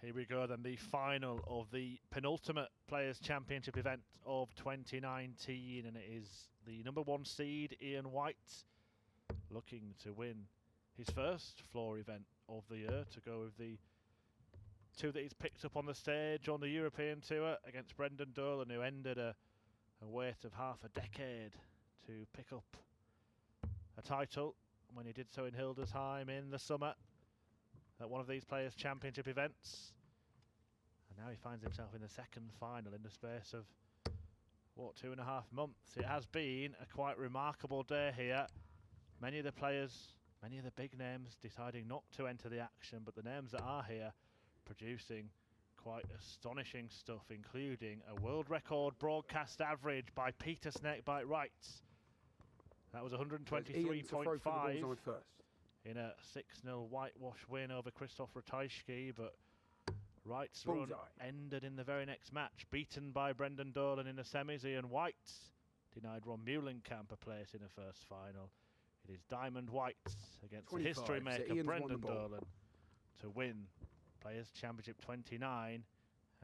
Here we go then, the final of the penultimate Players' Championship event of 2019, and it is the number 1 seed, Ian White, looking to win his first floor event of the year, to go with the 2 that he's picked up on the stage on the European Tour against Brendan Dolan, who ended a wait of half a decade to pick up a title when he did so in Hildesheim in the summer at one of these Players' Championship events. And now he finds himself in the second final in the space of, what, 2.5 months. It has been a quite remarkable day here. Many of the players, many of the big names deciding not to enter the action, but the names that are here producing quite astonishing stuff, including a world record broadcast average by Peter Snakebite Wright. That was 123.5 in a 6-0 whitewash win over Christoph Ratajski, but Wright's run ended in the very next match, beaten by Brendan Dolan in the semis. Ian White denied Ron Muhlenkamp a place in the first final. It is Diamond White against the history maker Brendan Dolan to win Players' Championship 29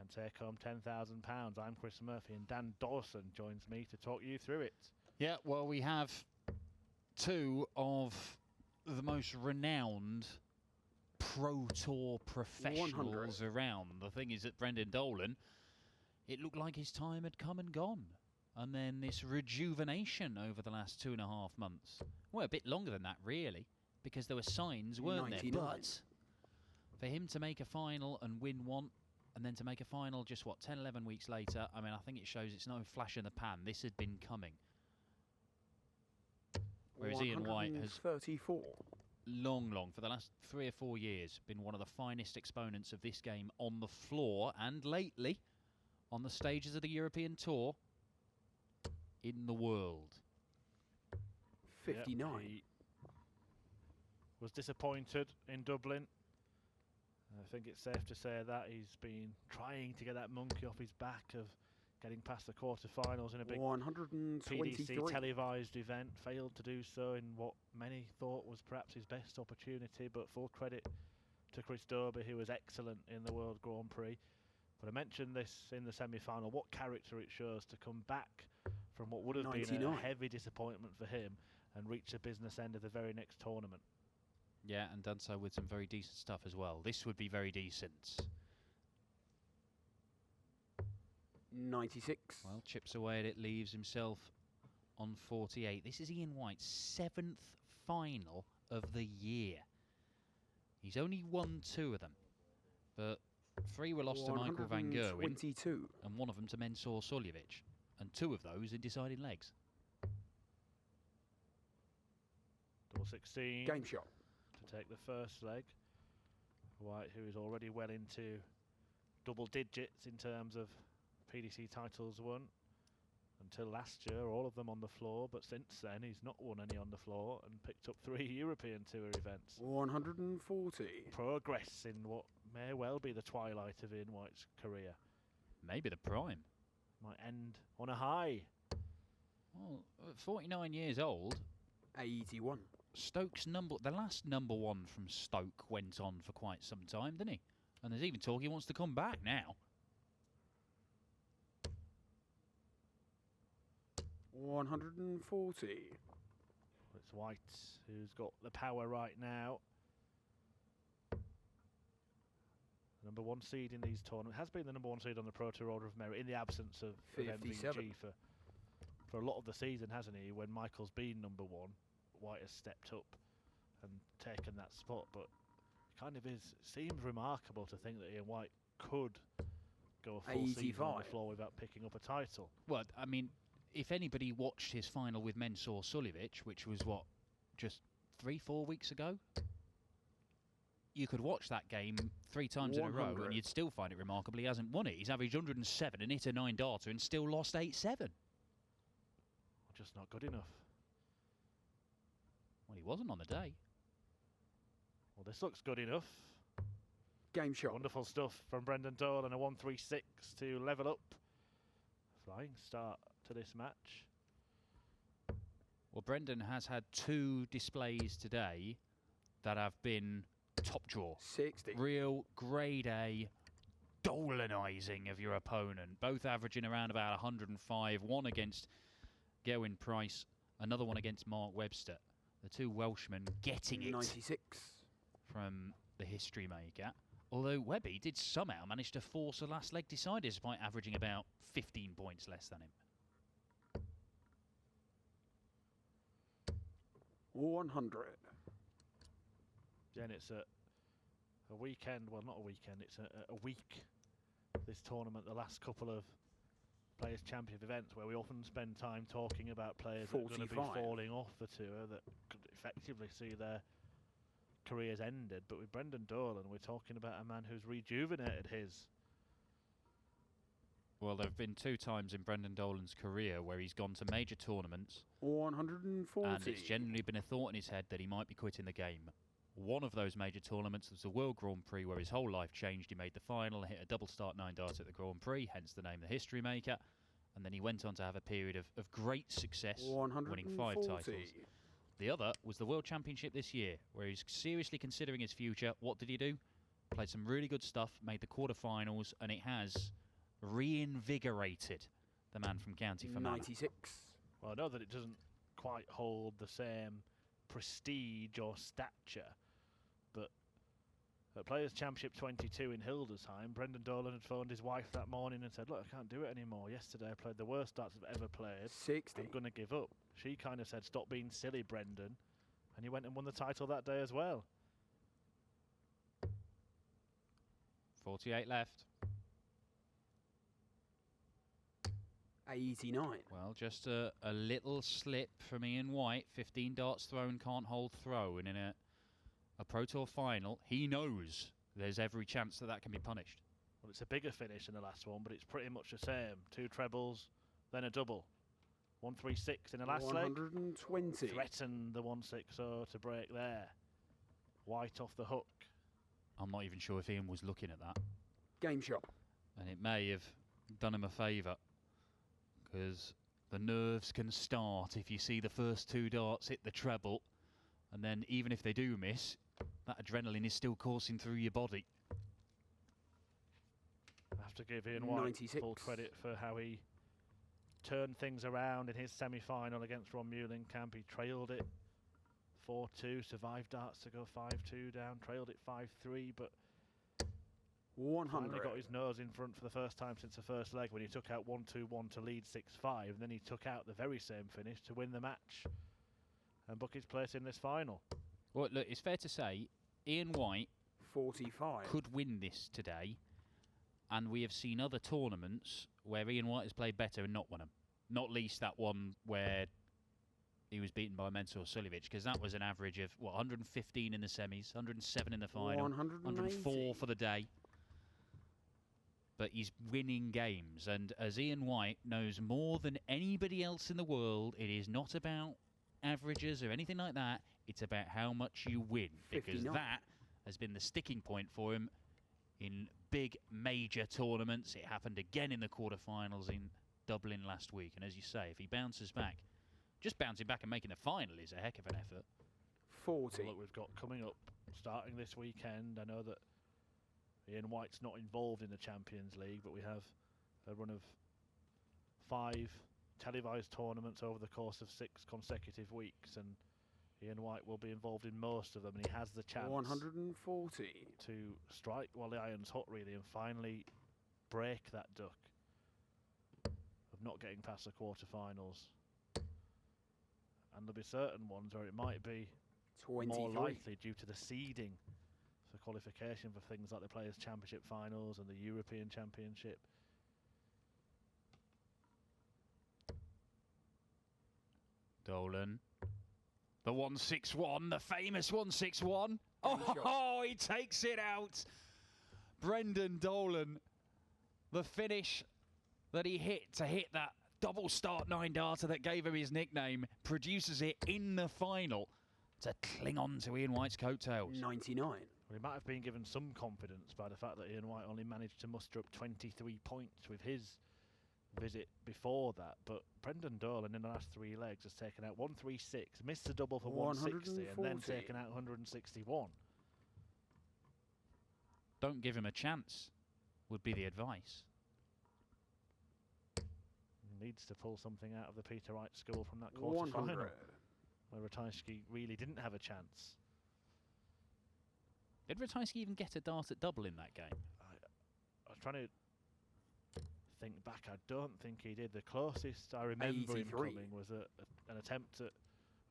and take home £10,000. I'm Chris Murphy, and Dan Dawson joins me to talk you through it. Yeah, well, we have 2 of the most renowned Pro Tour professionals around. The thing is that Brendan Dolan, it looked like his time had come and gone. And then this rejuvenation over the last 2.5 months. Well, a bit longer than that, really, because there were signs, weren't there? But for him to make a final and win one, and then to make a final just, 10, 11 weeks later, I mean, I think it shows it's no flash in the pan. This had been coming. Whereas Ian White has 34. long, for the last 3 or 4 years, been one of the finest exponents of this game on the floor, and lately on the stages of the European Tour in the world. 59. Yep, he was disappointed in Dublin. I think it's safe to say that he's been trying to get that monkey off his back of getting past the quarterfinals in a big PDC televised event. Failed to do so in what many thought was perhaps his best opportunity, but full credit to Chris Dobey, who was excellent in the World Grand Prix. But I mentioned this in the semi-final, what character it shows to come back from what would have been a heavy disappointment for him and reach the business end of the very next tournament. Yeah, and done so with some very decent stuff as well. This would be very decent. 96. Well, chips away at it, leaves himself on 48. This is Ian White's 7th final of the year. He's only won 2 of them, but 3 were lost to Michael van Gerwen, 22. and 1 of them to Mensur Suljovic, and 2 of those in deciding legs. Double 16. Game shot. To take the first leg. White, who is already well into double digits in terms of PDC titles won. Until last year, all of them on the floor, but since then he's not won any on the floor and picked up 3 European Tour events. 140. Progress in what may well be the twilight of Ian White's career. Maybe the prime. Might end on a high. Well, at 49 years old, 81. the last number 1 from Stoke went on for quite some time, didn't he? And there's even talk he wants to come back now. 140. It's White who's got the power right now. The number 1 seed in these tournaments has been the number 1 seed on the Pro Tour Order of Merit in the absence of MVG for a lot of the season, hasn't he? When Michael's been number 1, White has stepped up and taken that spot. But it kind of seems remarkable to think that Ian White could go a full season on the floor without picking up a title. Well, I mean, if anybody watched his final with Mensur Suljovic, which was, just 3-4 weeks ago? You could watch that game 3 times in a row and you'd still find it remarkable he hasn't won it. He's averaged 107 and hit a 9-darter and still lost 8-7. Just not good enough. Well, he wasn't on the day. Well, this looks good enough. Game shot. Wonderful stuff from Brendan Dolan, a 136 to level up. Flying start to this match. Well, Brendan has had 2 displays today that have been top draw. 60. Real grade A Dolanising of your opponent. Both averaging around about 105. One against Gerwyn Price, another one against Mark Webster. The two Welshmen getting it 96. from the history maker. Although Webby did somehow manage to force a last leg decider despite averaging about 15 points less than him. 100. Again, it's a weekend, well, not a weekend, it's a week, this tournament, the last couple of Players' Championship events where we often spend time talking about players that are going to be falling off the tour that could effectively see their careers ended. But with Brendan Dolan, we're talking about a man who's rejuvenated his. Well, there have been 2 times in Brendan Dolan's career where he's gone to major tournaments 140. and it's generally been a thought in his head that he might be quitting the game. One of those major tournaments was the World Grand Prix, where his whole life changed. He made the final, hit a double start 9 darts at the Grand Prix, hence the name the history maker. And then he went on to have a period of great success, winning 5 titles. The other was the World Championship this year, where he's seriously considering his future. What did he do? Played some really good stuff, made the quarterfinals, and it has reinvigorated the man from County Fermanagh. 96. Well, I know that it doesn't quite hold the same prestige or stature, but at Players' Championship 22 in Hildesheim, Brendan Dolan had phoned his wife that morning and said, look, I can't do it anymore. Yesterday I played the worst darts I've ever played. 60. I'm going to give up. She kind of said, stop being silly, Brendan. And he went and won the title that day as well. 48 left. 89. Well, just a little slip from Ian White. 15 darts thrown, can't hold throw. And in a Pro Tour final, he knows there's every chance that can be punished. Well, it's a bigger finish than the last one, but it's pretty much the same. 2 trebles, then a double. 136 in the last 120. leg. Threatened the 160 to break there. White off the hook. I'm not even sure if Ian was looking at that. Game shot. And it may have done him a favour, because the nerves can start if you see the first 2 darts hit the treble, and then even if they do miss, that adrenaline is still coursing through your body. I have to give Ian White 96. full credit for how he turned things around in his semi-final against Ron Muhlenkamp. He trailed it 4-2, survived darts to go 5-2 down, trailed it 5-3, but 100. finally got his nose in front for the first time since the first leg when he took out 1-2-1 to lead 6-5, and then he took out the very same finish to win the match and book his place in this final. Well, look, it's fair to say Ian White 45. could win this today, and we have seen other tournaments where Ian White has played better and not won them. Not least that one where he was beaten by Mensur Suljovic, because that was an average of, 115 in the semis, 107 in the final, 104 for the day. But he's winning games, and as Ian White knows more than anybody else in the world, it is not about averages or anything like that. It's about how much you win, because 59. that has been the sticking point for him in big major tournaments. It happened again in the quarterfinals in Dublin last week, and as you say, if he bounces back, just bouncing back and making the final is a heck of an effort. 40. Well, look, we've got coming up starting this weekend. I know that Ian White's not involved in the Champions League, but we have a run of 5 televised tournaments over the course of 6 consecutive weeks, and Ian White will be involved in most of them, and he has the chance 140. to strike while the iron's hot, really, and finally break that duck of not getting past the quarterfinals. And there'll be certain ones where it might be 23. more likely due to the seeding for qualification for things like the Players' Championship finals and the European Championship. Dolan. The 161, the famous 161. Oh, he takes it out. Brendan Dolan. The finish that he hit to hit that double start 9 darter that gave him his nickname, produces it in the final to cling on to Ian White's coattails. 99. Well, he might have been given some confidence by the fact that Ian White only managed to muster up 23 points with his visit before that, but Brendan Dolan in the last 3 legs has taken out 136, missed the double for 160, and then taken out 161. Don't give him a chance. would be the advice. Needs to pull something out of the Peter Wright school from that quarter 100. final, where Ratajski really didn't have a chance. Did Ratajski even get a dart at double in that game? I was trying to think back. I don't think he did. The closest I remember him 83. coming was an attempt at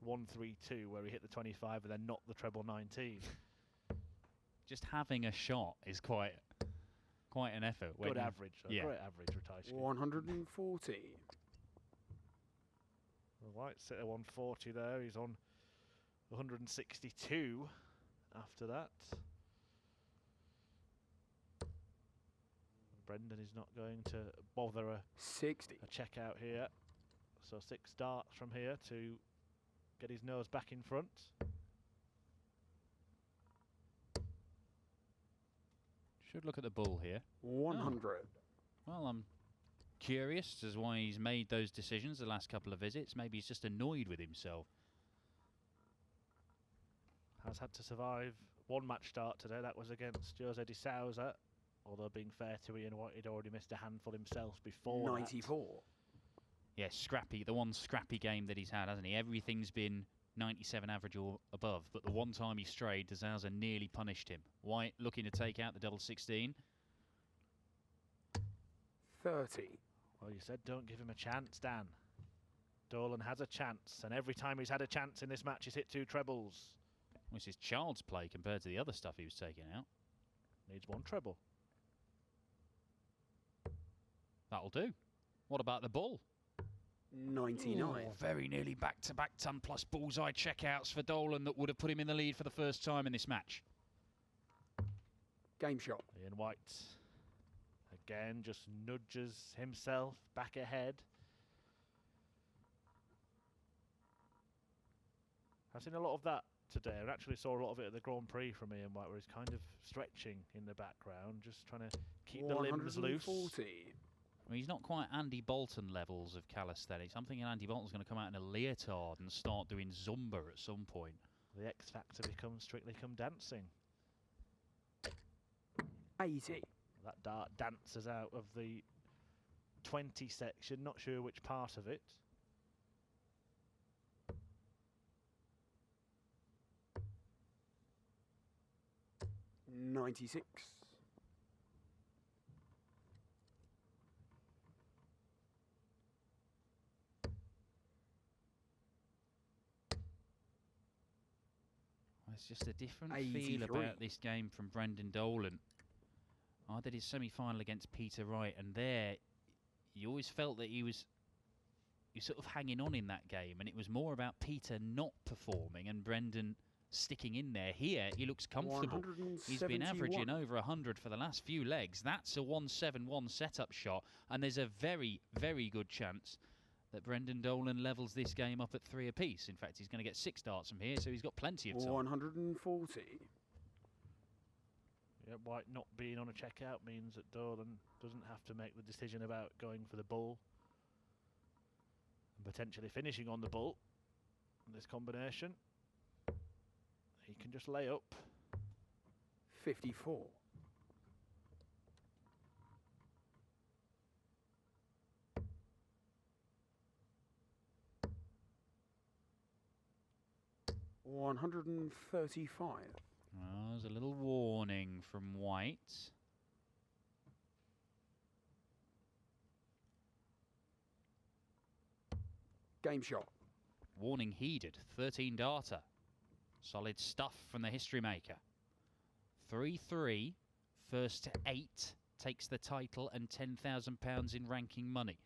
1-3-2 where he hit the 25 and then not the treble 19. Just having a shot is quite an effort. Good average. Yeah. Great average, Ratajski. 140. Well, White's at a 140 there. He's on 162 after that. Brendan is not going to bother a 60. check out here. So 6 darts from here to get his nose back in front. Should look at the bull here. 100. Well, I'm curious as why he's made those decisions the last couple of visits. Maybe he's just annoyed with himself. Has had to survive one match start today. That was against Jose de Souza. Although being fair to Ian White, he'd already missed a handful himself before 94. Yeah, scrappy. The one scrappy game that he's had, hasn't he? Everything's been 97 average or above. But the one time he strayed, de Souza nearly punished him. White looking to take out the double 16. 30. Well, you said don't give him a chance, Dan. Dolan has a chance, and every time he's had a chance in this match, he's hit 2 trebles. Which is child's play compared to the other stuff he was taking out. Needs 1 treble. That'll do. What about the bull? 99. Oh, very nearly back-to-back ton plus bullseye checkouts for Dolan that would have put him in the lead for the first time in this match. Game shot. Ian White again just nudges himself back ahead. I've seen a lot of that today. I actually saw a lot of it at the Grand Prix from Ian White, where he's kind of stretching in the background, just trying to keep the limbs loose. 140. Well, he's not quite Andy Bolton levels of calisthenics. I'm thinking Andy Bolton's going to come out in a leotard and start doing Zumba at some point. The X Factor becomes Strictly Come Dancing. 80. That dart dances out of the 20 section, not sure which part of it. $96. It's just a different 83. feel about this game from Brendan Dolan. I did his semi-final against Peter Wright, and there you always felt that he was sort of hanging on in that game, and it was more about Peter not performing and Brendan sticking in there. Here, he looks comfortable. He's been averaging over 100 for the last few legs. That's a 171 setup shot, and there's a very, very good chance that Brendan Dolan levels this game up at 3 apiece. In fact, he's going to get 6 darts from here, so he's got plenty of time. 140. Yeah, White not being on a checkout means that Dolan doesn't have to make the decision about going for the bull and potentially finishing on the bull in this combination. He can just lay up. 54. $135. Well, there's a little warning from White. Game shot. Warning heeded. 13 darter. Solid stuff from the history maker. 3-3. First to 8 takes the title and £10,000 in ranking money.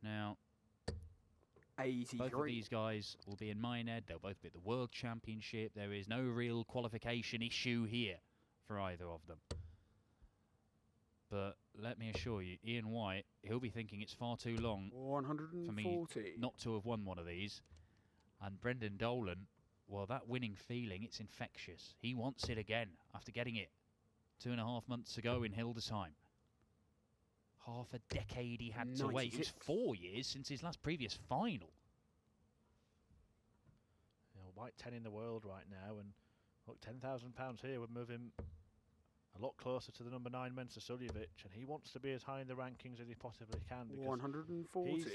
Now, 83. both of these guys will be in Minehead. They'll both be at the World Championship. There is no real qualification issue here for either of them. But let me assure you, Ian White, he'll be thinking it's far too long 140. for me not to have won one of these. And Brendan Dolan, well, that winning feeling, it's infectious. He wants it again after getting it 2.5 months ago in Hildesheim. Half a decade he had to wait. It was 4 years since his last previous final. You know, White 10 in the world right now, and look, £10,000 here would move him a lot closer to the number 9 Mensa Suljovic, and he wants to be as high in the rankings as he possibly can, because 140. he's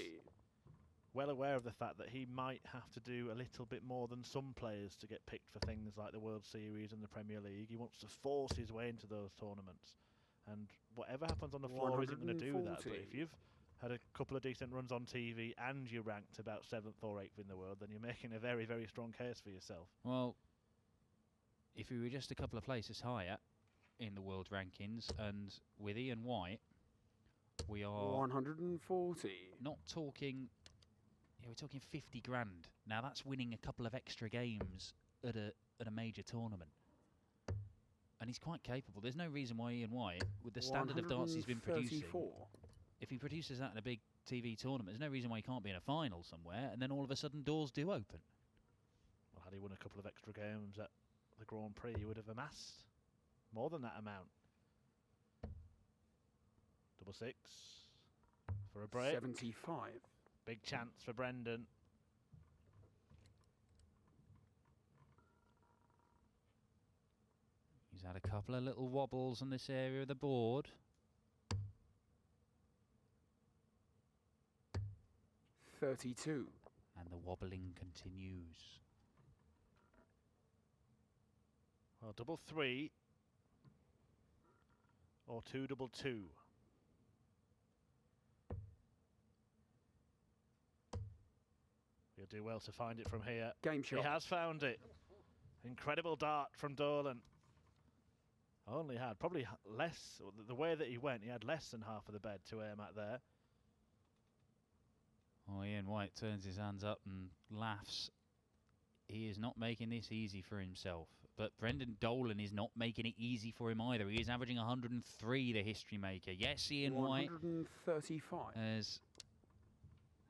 well aware of the fact that he might have to do a little bit more than some players to get picked for things like the World Series and the Premier League. He wants to force his way into those tournaments, and whatever happens on the floor isn't going to do that. But if you've had a couple of decent runs on TV and you're ranked about 7th or 8th in the world, then you're making a very, very strong case for yourself. Well, if we were just a couple of places higher in the world rankings, and with Ian White, we are 140. not talking. Yeah, we're talking 50 grand. Now that's winning a couple of extra games at a major tournament, and he's quite capable. There's no reason why Ian White, with the standard of darts he's been producing, if he produces that in a big TV tournament, there's no reason why he can't be in a final somewhere, and then all of a sudden doors do open. Well, had he won a couple of extra games at the Grand Prix, he would have amassed more than that amount. Double 6 for a break. 75. Big chance for Brendan. He's had a couple of little wobbles on this area of the board. 32. And the wobbling continues. Well, double 3 or 2 double 2. He'll do well to find it from here. Game shot. He has found it. Incredible dart from Dolan. Only had probably less, the way that he went, he had less than half of the bed to aim at there. Oh, Ian White turns his hands up and laughs. He is not making this easy for himself. But Brendan Dolan is not making it easy for him either. He is averaging 103, the history maker. Yes, Ian White 135. has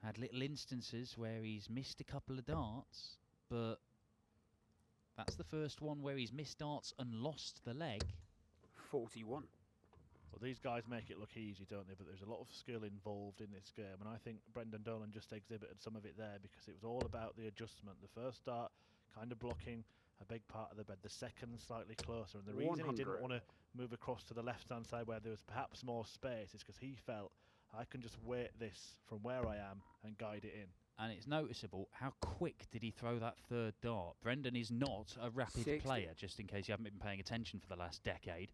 had little instances where he's missed a couple of darts, but that's the first one where he's missed darts and lost the leg. 41. Well, these guys make it look easy, don't they? But there's a lot of skill involved in this game, and I think Brendan Dolan just exhibited some of it there, because it was all about the adjustment. The first dart kind of blocking a big part of the bed, the second slightly closer, and the reason 100. he didn't want to move across to the left-hand side where there was perhaps more space is because he felt, I can just weight this from where I am and guide it in. And it's noticeable how quick did he throw that third dart. Brendan is not a rapid 60. player, just in case you haven't been paying attention for the last decade.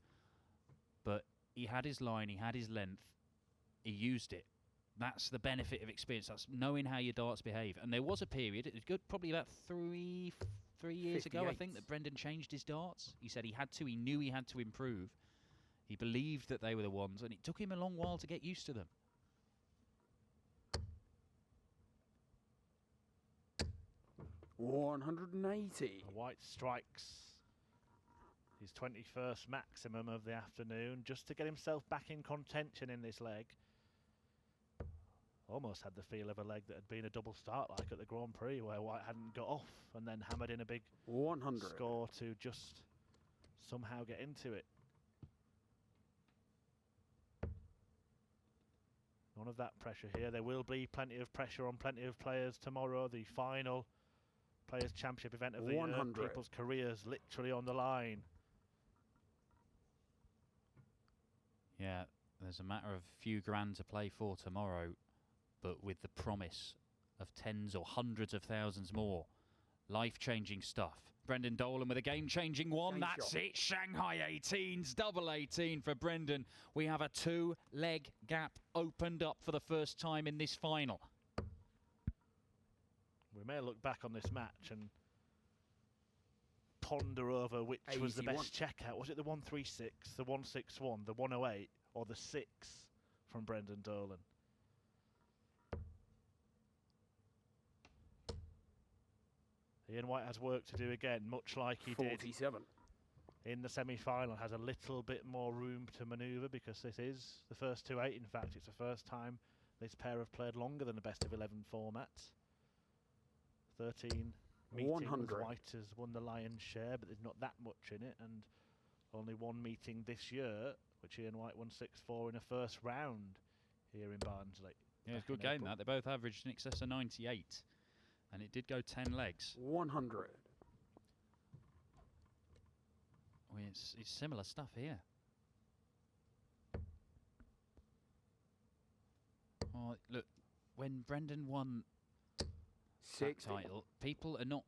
But he had his line, he had his length, he used it. That's the benefit of experience. That's knowing how your darts behave. And there was a period, it was good, probably about three years ago, I 58. think, that Brendan changed his darts. He said he had to, he knew he had to improve. He believed that they were the ones, and it took him a long while to get used to them. $180. White strikes his 21st maximum of the afternoon just to get himself back in contention in this leg. Almost had the feel of a leg that had been a double start like at the Grand Prix, where White hadn't got off and then hammered in a big 100. score to just somehow get into it. None of that pressure here. There will be plenty of pressure on plenty of players tomorrow. The final Players' Championship event of the year. 100. People's careers literally on the line. Yeah, there's a matter of a few grand to play for tomorrow, but with the promise of tens or hundreds of thousands more. Life-changing stuff. Brendan Dolan with a game-changing one. Game That's shot. it. Shanghai 18s, double 18 for Brendan. We have a two-leg gap opened up for the first time in this final. We may look back on this match and ponder over which was the 81. best checkout. Was it the 136, the 161, the 108, or the 6 from Brendan Dolan? Ian White has work to do again, much like he did 47. in the semi-final. Has a little bit more room to manoeuvre because this is the first 2-8. In fact, it's the first time this pair have played longer than the best of 11 format. 13 meetings. 100. White has won the lion's share, but there's not that much in it, and only one meeting this year, which Ian White won 6-4 in a first round here in Barnsley. Yeah, it was a back good in game, April. that. They both averaged in excess of 98, and it did go 10 legs. 100. I mean, it's similar stuff here. Look, when Brendan won that 60. title, people are not...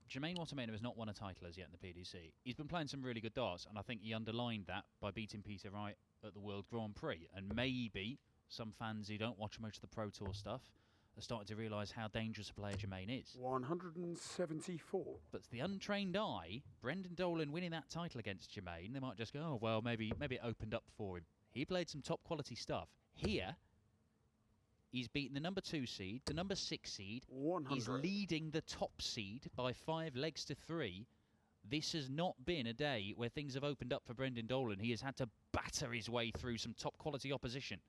Jermaine Wattermain has not won a title as yet in the PDC. He's been playing some really good darts, and I think he underlined that by beating Peter Wright at the World Grand Prix. And maybe some fans who don't watch much of the Pro Tour stuff are starting to realise how dangerous a player Jermaine is. 174. But to the untrained eye, Brendan Dolan winning that title against Jermaine, they might just go, oh, well, maybe it opened up for him. He played some top quality stuff. Here, he's beaten the number 2 seed, the number 6 seed. 100. He's leading the top seed by 5 legs to 3. This has not been a day where things have opened up for Brendan Dolan. He has had to batter his way through some top quality opposition.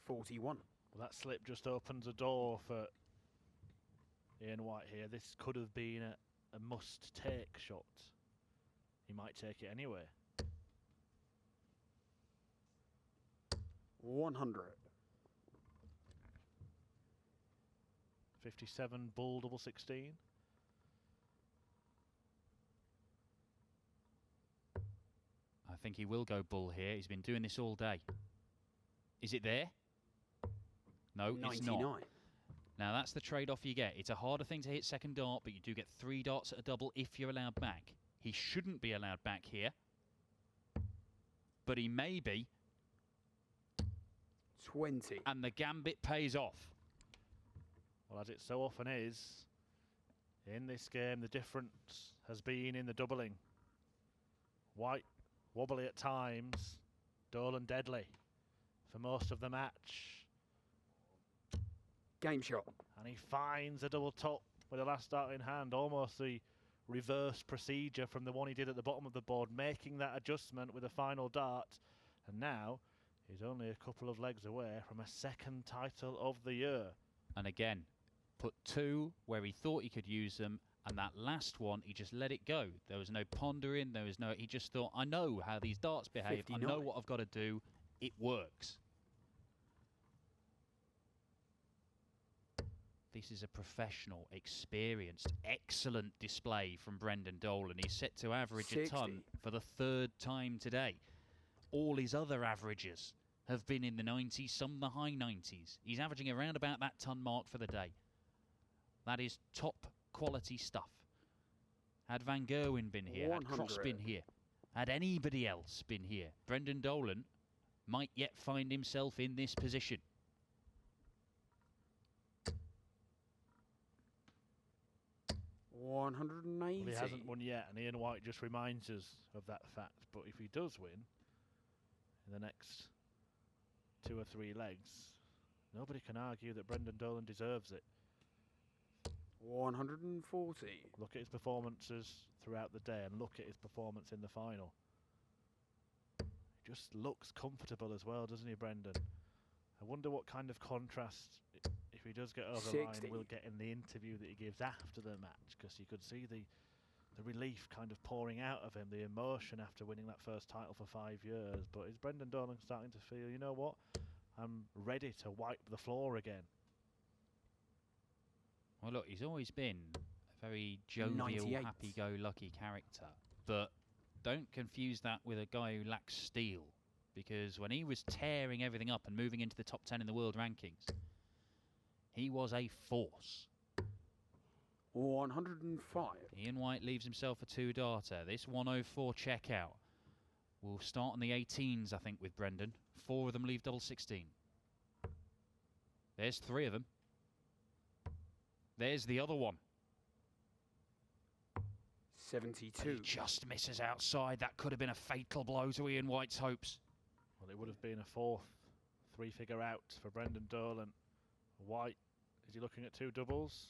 41. Well, that slip just opens a door for Ian White here. This could have been a must-take shot. He might take it anyway. 100. 57 bull double 16. I think he will go bull here. He's been doing this all day. Is it there? No, 99. it's not. Now, that's the trade-off you get. It's a harder thing to hit second dart, but you do get 3 darts at a double if you're allowed back. He shouldn't be allowed back here, but he may be. 20. And the gambit pays off. Well, as it so often is, in this game, the difference has been in the doubling. White wobbly at times, Dolan deadly for most of the match. Game shot. And he finds a double top with the last dart in hand, almost the reverse procedure from the one he did at the bottom of the board, making that adjustment with a final dart. And now he's only a couple of legs away from a second title of the year. And again, put 2 where he thought he could use them, and that last one, he just let it go. There was no pondering, he just thought, I know how these darts behave, 59. I know what I've got to do, it works. This is a professional, experienced, excellent display from Brendan Dolan. He's set to average 60. a ton for the 3rd time today. All his other averages have been in the 90s, some the high 90s. He's averaging around about that ton mark for the day. That is top quality stuff. Had Van Gerwen been here, 100. had Cross been here, had anybody else been here, Brendan Dolan might yet find himself in this position. 180. Well, he hasn't won yet, and Ian White just reminds us of that fact. But if he does win in the next 2 or 3 legs, nobody can argue that Brendan Dolan deserves it. 140. Look at his performances throughout the day and look at his performance in the final. He just looks comfortable as well, doesn't he, Brendan? I wonder what kind of contrast, if he does get over the line, 60. we'll get in the interview that he gives after the match, because you could see the relief kind of pouring out of him, the emotion after winning that first title for 5 years. But is Brendan Dolan starting to feel, you know what, I'm ready to wipe the floor again? Well, look, he's always been a very jovial, 98. happy-go-lucky character. But don't confuse that with a guy who lacks steel. Because when he was tearing everything up and moving into the top 10 in the world rankings, he was a force. 105. Ian White leaves himself a 2-darter. This 104 checkout will start on the 18s, I think, with Brendan. 4 of them leave double 16. There's 3 of them. There's the other one. 72. He just misses outside. That could have been a fatal blow to Ian White's hopes. Well, it would have been a 4th 3-figure out for Brendan Dolan. White, is he looking at 2 doubles?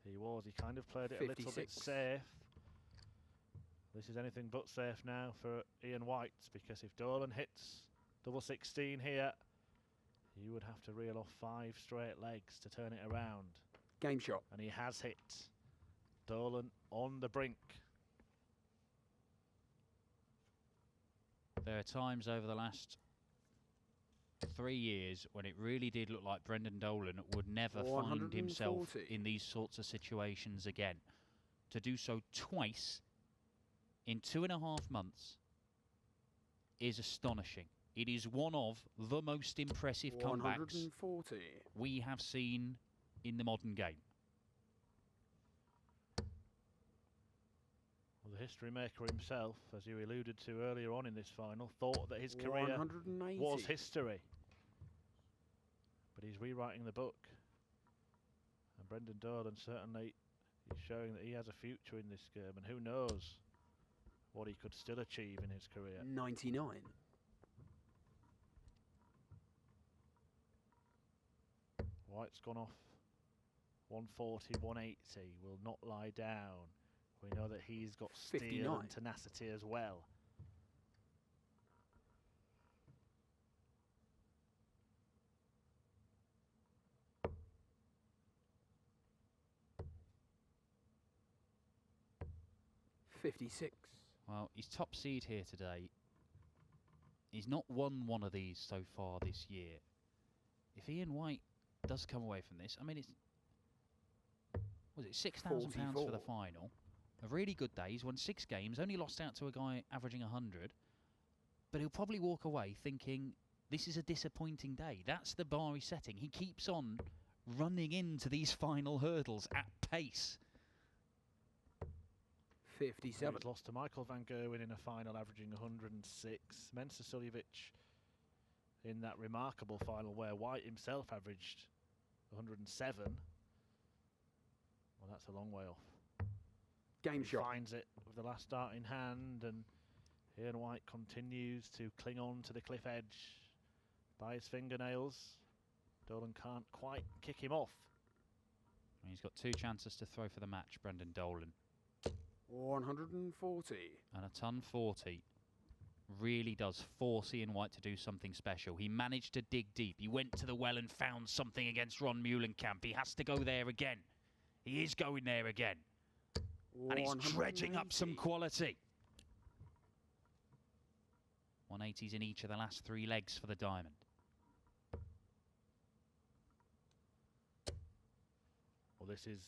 He was. He kind of played it a little bit 56. safe. This is anything but safe now for Ian White, because if Dolan hits double 16 here, he would have to reel off 5 straight legs to turn it around. Game shot. And he has hit. Dolan on the brink. There are times over the last 3 years when it really did look like Brendan Dolan would never find himself 140. in these sorts of situations again. To do so twice in 2.5 months is astonishing. It is one of the most impressive comebacks 140. we have seen in the modern game. Well, the history maker himself, as you alluded to earlier on in this final, thought that his career 180. was history. But he's rewriting the book. And Brendan Dolan certainly is showing that he has a future in this game, and who knows what he could still achieve in his career. 99. White's gone off 140, 180, will not lie down. We know that he's got steel 59. and tenacity as well. $56. Well, he's top seed here today. He's not won one of these so far this year. If Ian White does come away from this, I mean, it's, was it £6,000 for the 44. final? A really good day. He's won 6 games, only lost out to a guy averaging 100. But he'll probably walk away thinking, this is a disappointing day. That's the bar he's setting. He keeps on running into these final hurdles at pace. 57. He's lost to Michael van Gerwen in a final averaging 106. Mensa Suljovic in that remarkable final where White himself averaged 107. Well, that's a long way off. Game He shot. finds it with the last dart in hand, and Ian White continues to cling on to the cliff edge by his fingernails. Dolan can't quite kick him off. He's got 2 chances to throw for the match, Brendan Dolan. 140. And a ton 40 really does force Ian White to do something special. He managed to dig deep. He went to the well and found something against Ron Meulenkamp. He has to go there again. He is going there again. And he's dredging up some 180. quality. 180s in each of the last 3 legs for the diamond. Well, this is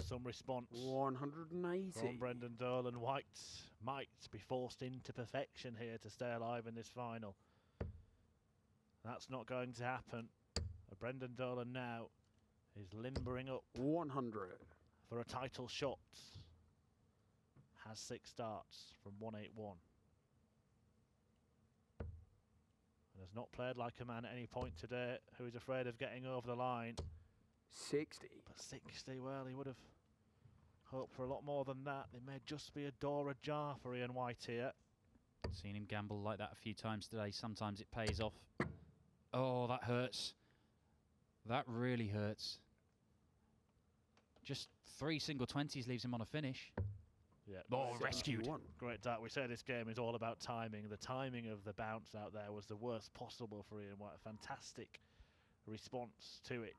some response 180. from Brendan Dolan. White might be forced into perfection here to stay alive in this final. That's not going to happen. Brendan Dolan now is limbering up 100. for a title shot. Has 6 starts from 181. And has not played like a man at any point today who is afraid of getting over the line. 60. But 60, well, he would have hoped for a lot more than that. There may just be a door ajar for Ian White here. Seen him gamble like that a few times today. Sometimes it pays off. Oh, that hurts. That really hurts. Just 3 single 20s leaves him on a finish. Yeah. Oh, rescued. 71. Great dart. We say this game is all about timing. The timing of the bounce out there was the worst possible for Ian White. A fantastic response to it.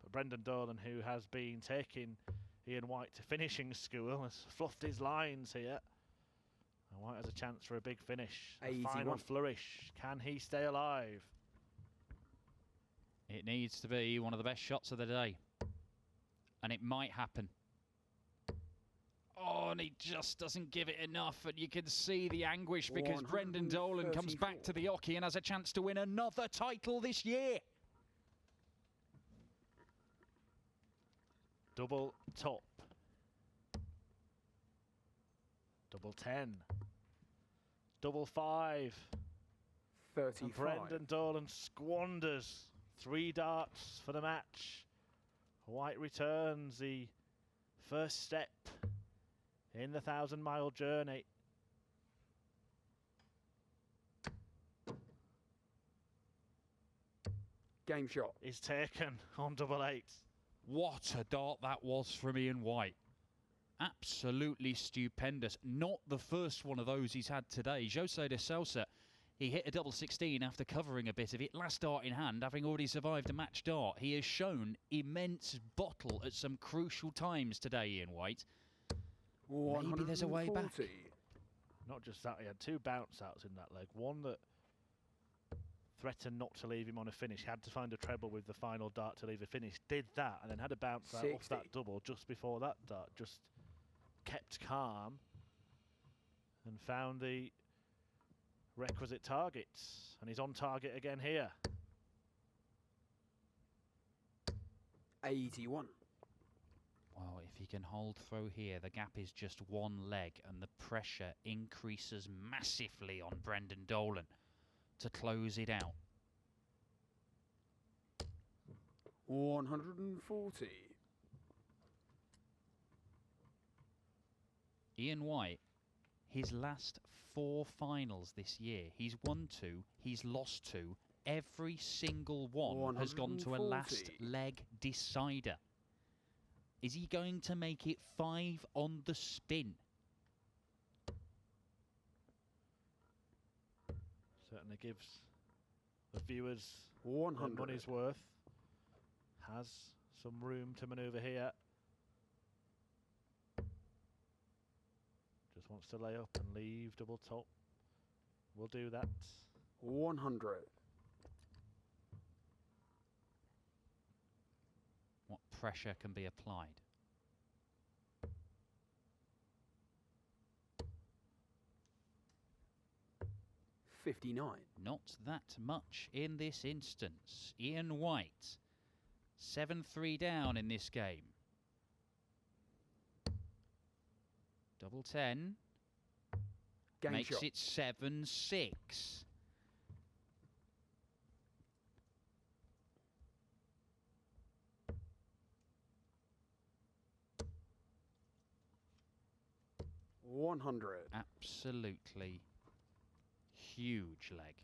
But Brendan Dolan, who has been taking Ian White to finishing school, has fluffed his lines here. And White has a chance for a big finish. A 81. final flourish. Can he stay alive? It needs to be one of the best shots of the day. And it might happen. Oh, and he just doesn't give it enough. And you can see the anguish because Brendan Dolan comes back to the Oki and has a chance to win another title this year. Double top. Double 10. Double 5. 35. And Brendan Dolan squanders 3 darts for the match. White returns the first step in the 1,000-mile journey. Game shot. Is taken on double 8. What a dart that was from Ian White. Absolutely stupendous. Not the first one of those he's had today. Jose de Sousa, he hit a double 16 after covering a bit of it. Last dart in hand, having already survived a match dart. He has shown immense bottle at some crucial times today, Ian White. Maybe there's a way back. 140. Not just that, he had 2 bounce outs in that leg. One that threatened not to leave him on a finish. He had to find a treble with the final dart to leave a finish. Did that, and then had a bounce out off 60. that double just before that dart. Just kept calm and found the requisite targets, and he's on target again here. 81. Well, if he can hold through here, the gap is just one leg, and the pressure increases massively on Brendan Dolan to close it out. 140. Ian White, his last 4 finals this year, he's won 2, he's lost 2. Every single one has gone to a last leg decider. Is he going to make it 5 on the spin? Certainly gives the viewers 100. their money's worth. Has some room to manoeuvre here. Just wants to lay up and leave double top. We'll do that. 100. What pressure can be applied? $59. Not that much in this instance. Ian White, 7-3 down in this game. Double 10. Game Makes shot. it 7-6. $100. Absolutely huge leg.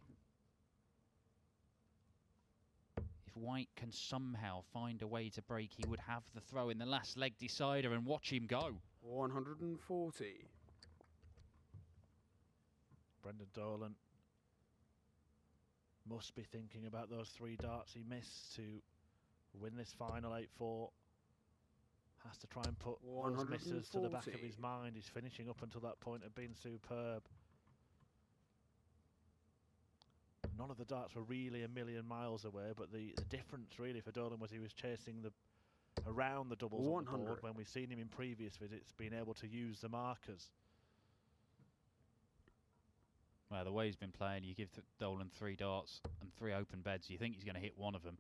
If White can somehow find a way to break, he would have the throw in the last leg decider, and watch him go. 140. Brendan Dolan must be thinking about those 3 darts he missed to win this final 8-4. Has to try and put those misses to the back of his mind. His finishing up until that point had been superb. None of the darts were really a million miles away, but the difference really for Dolan was he was chasing around the doubles on the board. When we've seen him in previous visits, being able to use the markers. Well, the way he's been playing, you give Dolan 3 darts and 3 open beds, you think he's going to hit one of them.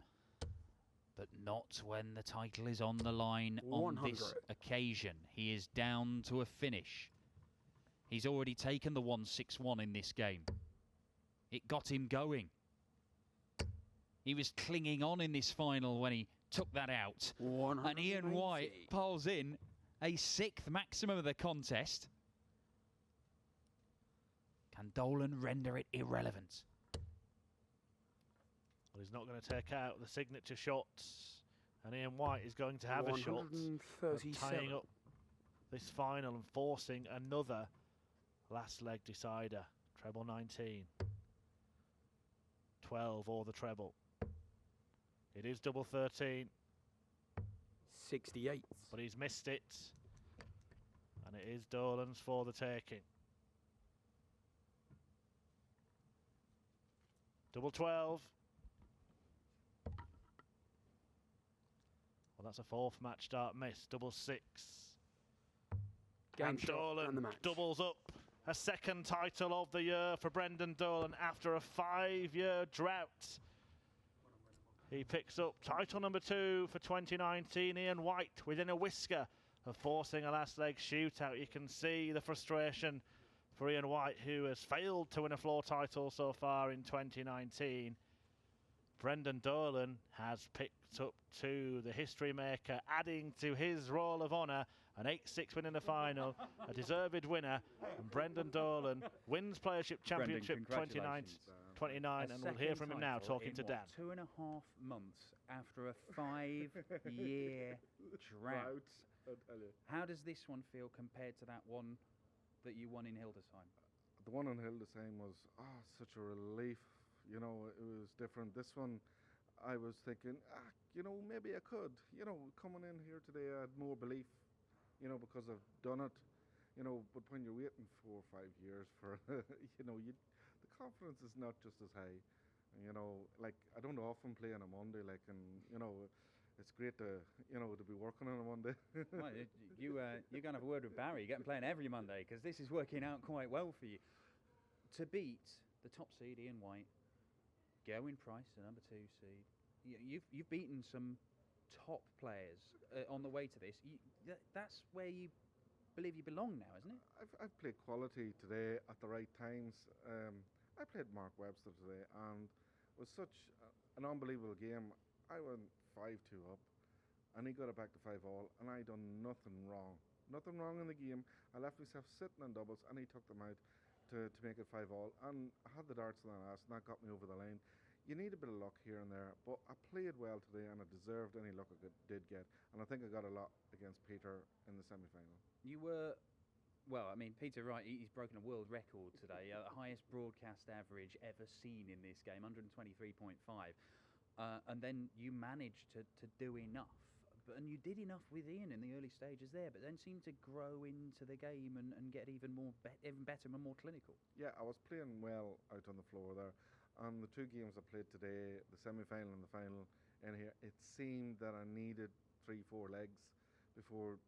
But not when the title is on the line on this occasion. He is down to a finish. He's already taken the 161 in this game. It got him going. He was clinging on in this final when he took that out. And Ian White piles in a 6th maximum of the contest. Can Dolan render it irrelevant? Well, he's not going to take out the signature shots, and Ian White is going to have a shot at tying up this final and forcing another last leg decider. Treble 19. 12 or the treble. It is double 13. 68. But he's missed it, and it is Dolan's for the taking. Double 12. Well, that's a 4th match start miss. Double 6. Game and shot Dolan and the match. doubles up. A 2nd title of the year for Brendan Dolan after a 5-year drought. He picks up title number 2 for 2019. Ian White within a whisker of forcing a last leg shootout. You can see the frustration for Ian White, who has failed to win a floor title so far in 2019. Brendan Dolan has picked up 2, the history maker, adding to his roll of honour. An 8-6 win in the final, a deserved winner, and Brendan Dolan wins Playership Championship 29, and we'll hear from him now talking to Dan. 2.5 months after a 5-year drought. How does this one feel compared to that one that you won in Hildesheim? The one in Hildesheim was such a relief. You know, it was different. This one, I was thinking, maybe I could. You know, coming in here today, I had more belief. You know, because I've done it, but when you're waiting 4 or 5 years for, the confidence is not just as high. Like, I don't often play on a Monday, it's great to be working on a Monday. Well, you're going to have a word with Barry. You get him playing every Monday, because this is working out quite well for you. To beat the top seed, Ian White, Gerwin Price, the number 2 seed. You've beaten some top players on the way to this. That's where you believe you belong now, isn't it? I've played quality today at the right times. I played Mark Webster today, and it was such an unbelievable game. I went 5-2 up, and he got it back to 5-all, and I done nothing wrong. Nothing wrong in the game. I left myself sitting on doubles, and he took them out to make it 5-all. And I had the darts in the last, and that got me over the line. You need a bit of luck here and there, but I played well today, and I deserved any luck I did get. And I think I got a lot against Peter in the semi-final. You were, well, I mean, Peter Wright, he's broken a world record today, the highest broadcast average ever seen in this game, 123.5. And then you managed to do enough. And you did enough with Ian in the early stages there, but then seemed to grow into the game and get even better and more clinical. Yeah, I was playing well out on the floor there. On the 2 games I played today, the semi-final and the final in here, it seemed that I needed 3-4 legs before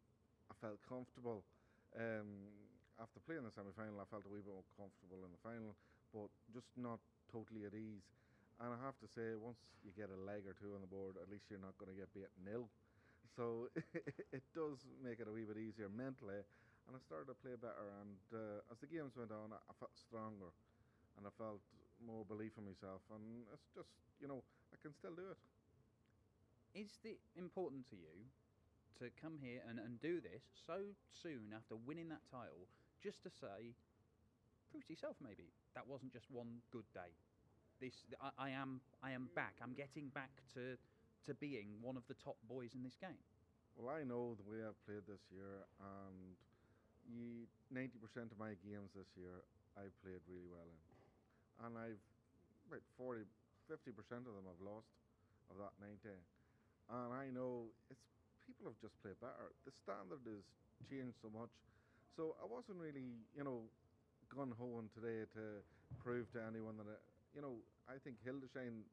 I felt comfortable. After playing the semi-final, I felt a wee bit more comfortable in the final, but just not totally at ease. And I have to say, once you get a leg or 2 on the board, at least you're not going to get beat nil. So it does make it a wee bit easier mentally, and I started to play better. And as the games went on, I felt stronger, and I felt more belief in myself. And it's just, I can still do it. Is it important to you to come here and do this so soon after winning that title, just to say, prove to yourself maybe that wasn't just one good day? I am back. I'm getting back to being one of the top boys in this game. Well, I know the way I've played this year, and 90% of my games this year I played really well in, and I've about 50% of them I've lost of that 90, and I know people have just played better. The standard has changed so much, so I wasn't really gun-hoing today to prove to anyone that I think Hildesheim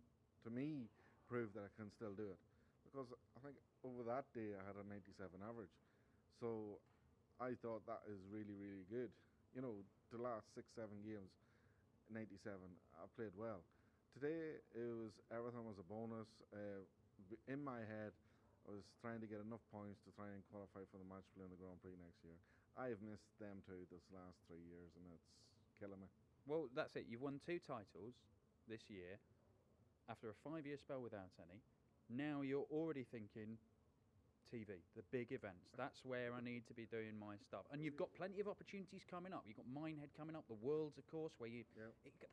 to me proved that I can still do it, because I think over that day I had a 97 average, so I thought that is really, really good. The last 6-7 games, 97, I played well. Today everything was a bonus. In my head, I was trying to get enough points to try and qualify for the match play in the Grand Prix next year. I have missed them too this last 3 years, and it's killing me. Well, that's it. You've won 2 titles this year after a 5-year spell without any. Now you're already thinking TV, the big events. That's where I need to be doing my stuff. And you've got plenty of opportunities coming up. You've got Minehead coming up, the Worlds, of course, where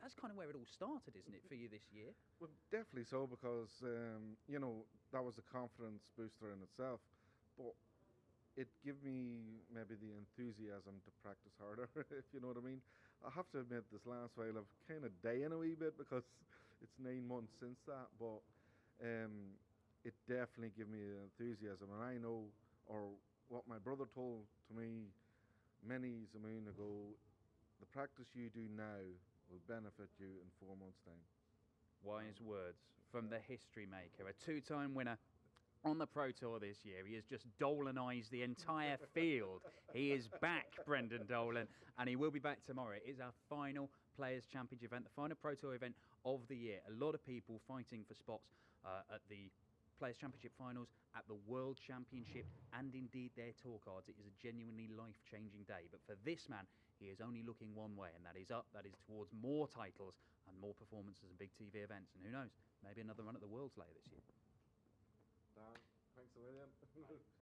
that's kind of where it all started, isn't it, for you this year? Well, definitely so, because that was a confidence booster in itself. But it gave me maybe the enthusiasm to practice harder, if you know what I mean. I have to admit, this last while I've kind of dying a wee bit, because it's 9 months since that, but it definitely gave me enthusiasm. And I know, or what my brother told to me many a moon ago, the practice you do now will benefit you in 4 months' time. Wise words from the history maker, a 2-time winner on the Pro Tour this year. He has just Dolanized the entire field. He is back, Brendan Dolan, and he will be back tomorrow. It is our final Players' Championship event, the final Pro Tour event of the year. A lot of people fighting for spots at the Players' Championship finals, at the World Championship, and indeed their tour cards. It is a genuinely life-changing day. But for this man, he is only looking one way, and that is up. That is towards more titles and more performances and big TV events. And who knows, maybe another run at the Worlds later this year. Dan, thanks a million.